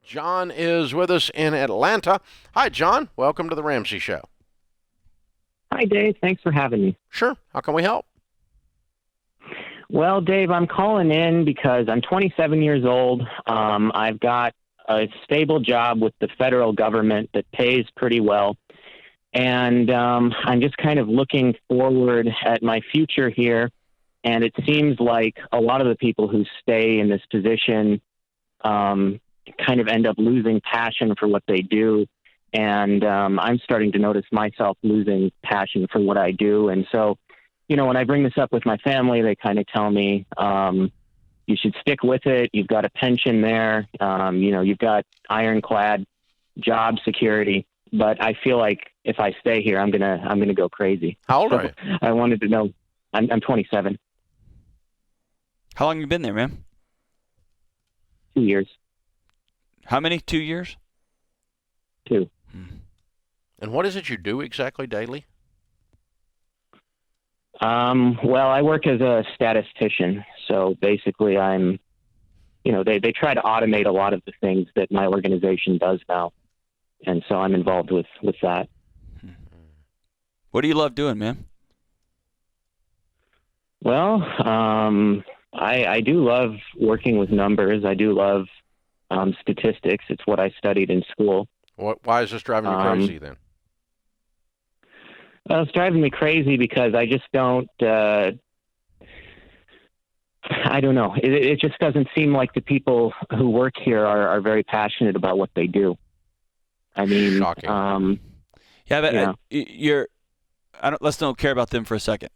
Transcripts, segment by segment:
John is with us in Atlanta. Hi, John. Welcome to the Ramsey Show. Hi, Dave. Thanks for having me. Sure. How can we help? Well, Dave, I'm calling in because I'm 27 years old. I've got a stable job with the federal government that pays pretty well. And I'm just kind of looking forward at my future here. And it seems like a lot of the people who stay in this position kind of end up losing passion for what they do. And I'm starting to notice myself losing passion for what I do. And so, when I bring this up with my family, they kind of tell me, you should stick with it. You've got a pension there. You've got ironclad job security. But I feel like if I stay here, I'm gonna go crazy. How old are you? I wanted to know. I'm 27. How long have you been there, man? 2 years. How many? 2 years? 2. And what is it you do exactly daily? Well, I work as a statistician. So basically they try to automate a lot of the things that my organization does now. And so I'm involved with that. What do you love doing, man? Well, I do love working with numbers. I do love statistics. It's what I studied in school. Why is this driving you crazy then? Well, it's driving me crazy because I just don't, I don't know. It just doesn't seem like the people who work here are very passionate about what they do. I mean, shocking. Yeah, but let's don't care about them for a second.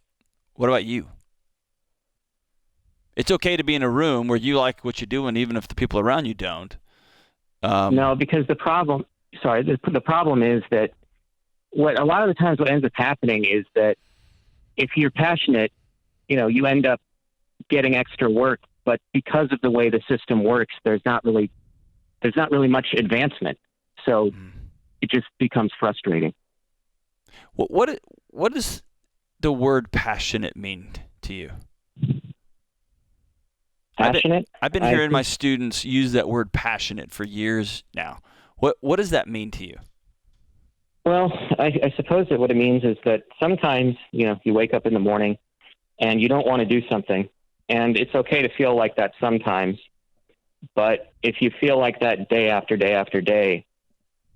What about you? It's okay to be in a room where you like what you're doing, even if the people around you don't. No, because the problem is that a lot of the times what ends up happening is that if you're passionate, you end up getting extra work, but because of the way the system works, there's not really much advancement. So it just becomes frustrating. What does the word passionate mean to you? Passionate? I've been hearing my students use that word passionate for years now. What does that mean to you? Well, I suppose that what it means is that sometimes, you wake up in the morning and you don't want to do something, and it's okay to feel like that sometimes. But if you feel like that day after day after day,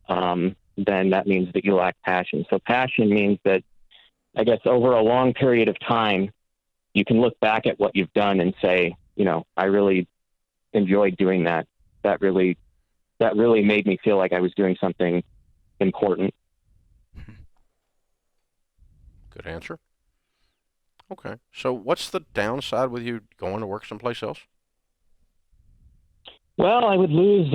then that means that you lack passion. So passion means that, I guess, over a long period of time, you can look back at what you've done and say, I really enjoyed doing that. That really made me feel like I was doing something important. Good answer. Okay. So what's the downside with you going to work someplace else? Well, I would lose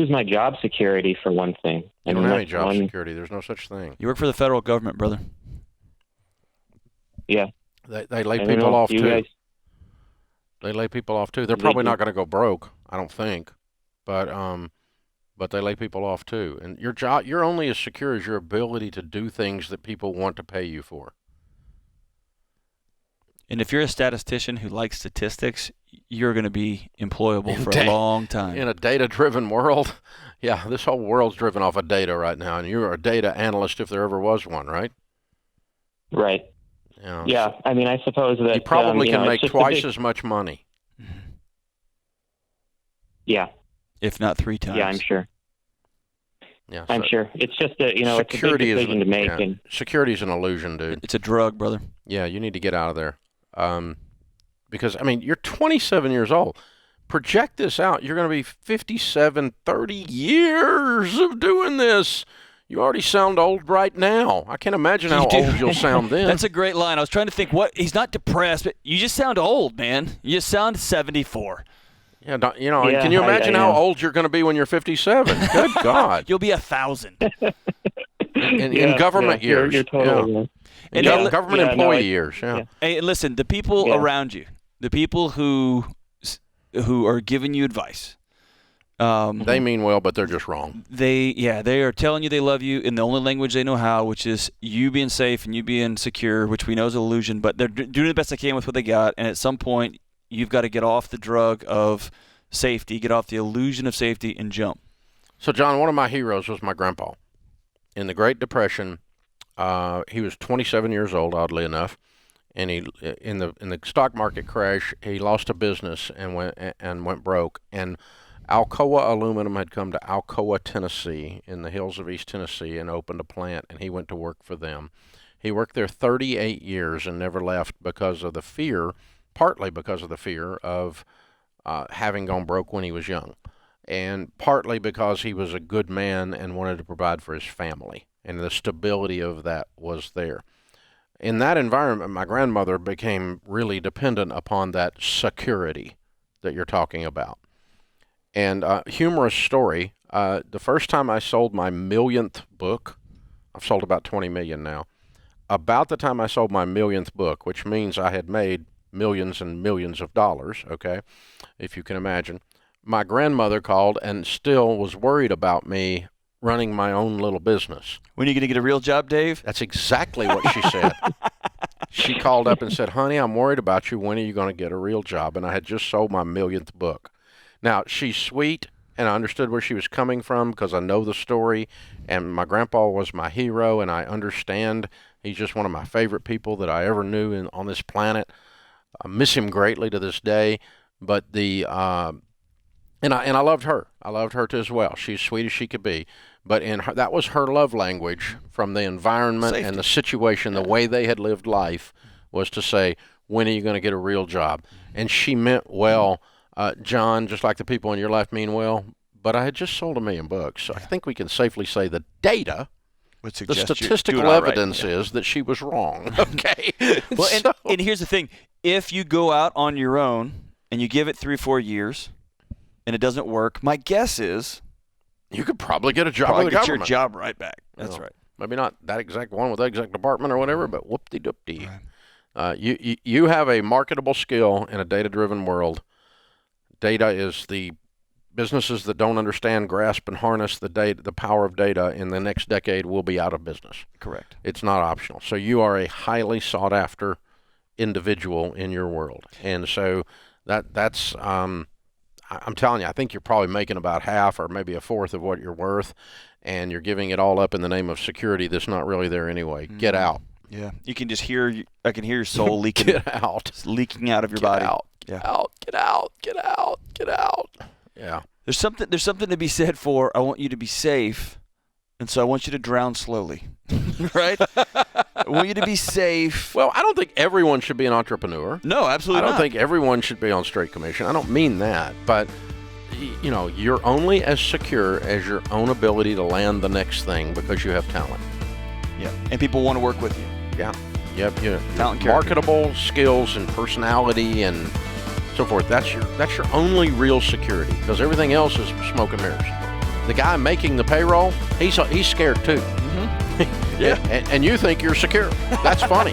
my job security for one thing. You don't have any job security. There's no such thing. You work for the federal government, brother. Yeah. They lay people off too. Guys, they lay people off too. They're probably not going to go broke, I don't think, but they lay people off too. And your job, you're only as secure as your ability to do things that people want to pay you for. And if you're a statistician who likes statistics, you're going to be employable for a long time. In a data-driven world, yeah, this whole world's driven off of data right now, and you're a data analyst if there ever was one, right? Right. Yeah, I mean, I suppose that you probably can make twice as much money. Yeah. If not 3 times. Yeah, I'm sure. Yeah, I'm sure. It's just it's a big decision to make. Yeah. And security's an illusion, dude. It's a drug, brother. Yeah, you need to get out of there. Because, I mean, you're 27 years old. Project this out. You're going to be 57, 30 years of doing this. You already sound old right now. I can't imagine how old you'll sound then. That's a great line. I was trying to think he's not depressed, but you just sound old, man. You just sound 74. Yeah, can you imagine how old you're going to be when you're 57? Good God. You'll be 1,000. In government years. You're totally right. In government employee years, yeah. Hey, listen, the people around you, the people who are giving you advice, they mean well, but they're just wrong. They are telling you they love you in the only language they know how, which is you being safe and you being secure, which we know is an illusion, but they're doing the best they can with what they got, and at some point, you've got to get off the drug of safety, get off the illusion of safety, and jump. So, John, one of my heroes was my grandpa. In the Great Depression, he was 27 years old, oddly enough, and he in the stock market crash, he lost a business and went broke. And Alcoa Aluminum had come to Alcoa, Tennessee, in the hills of East Tennessee, and opened a plant, and he went to work for them. He worked there 38 years and never left because of the fear, partly because of the fear of having gone broke when he was young, and partly because he was a good man and wanted to provide for his family, and the stability of that was there. In that environment, my grandmother became really dependent upon that security that you're talking about. And humorous story, the first time I sold my millionth book, I've sold about 20 million now, about the time I sold my millionth book, which means I had made millions and millions of dollars, okay, if you can imagine, my grandmother called and still was worried about me running my own little business. When are you going to get a real job, Dave? That's exactly what she said. She called up and said, honey, I'm worried about you. When are you going to get a real job? And I had just sold my millionth book. Now, she's sweet, and I understood where she was coming from because I know the story, and my grandpa was my hero, and I understand. He's just one of my favorite people that I ever knew on this planet. I miss him greatly to this day, but and I loved her. I loved her too as well. She's sweet as she could be. But that was her love language from the environment Safety. and the situation, the way they had lived life, was to say, when are you going to get a real job? And she meant well, John, just like the people in your life mean well. But I had just sold 1 million books. So I think we can safely say the data, Would the suggest you're statistical doing all right. evidence is that she was wrong. Okay. Well, and here's the thing. If you go out on your own and you give it 3 or 4 years and it doesn't work, my guess is you could probably get a job probably with the get your government. job right back. That's Well, right. Maybe not that exact one with that exact department or whatever, but whoop-de-doop-de. Right. You have a marketable skill in a data-driven world. Data is the businesses that don't understand, grasp, and harness the power of data in the next decade will be out of business. Correct. It's not optional. So you are a highly sought-after individual in your world. And so that's I'm telling you, I think you're probably making about half or maybe a fourth of what you're worth, and you're giving it all up in the name of security that's not really there anyway. Get out. Yeah. You can just hear, I can hear your soul leaking. Get out. It's leaking out of your Get body. out. Yeah. Get out. Get out. Get out. Get out. Yeah. There's something to be said for, I want you to be safe, and so I want you to drown slowly. Right? I want you to be safe. Well, I don't think everyone should be an entrepreneur. No, absolutely I don't not. think everyone should be on straight commission. I don't mean that, but you're only as secure as your own ability to land the next thing because you have talent. Yeah. And people want to work with you. Yeah. Yep. Talent, character. Marketable skills and personality and so forth. That's your only real security, because everything else is smoke and mirrors. The guy making the payroll, he's scared too. Mm-hmm. Yeah. And you think you're secure. That's funny.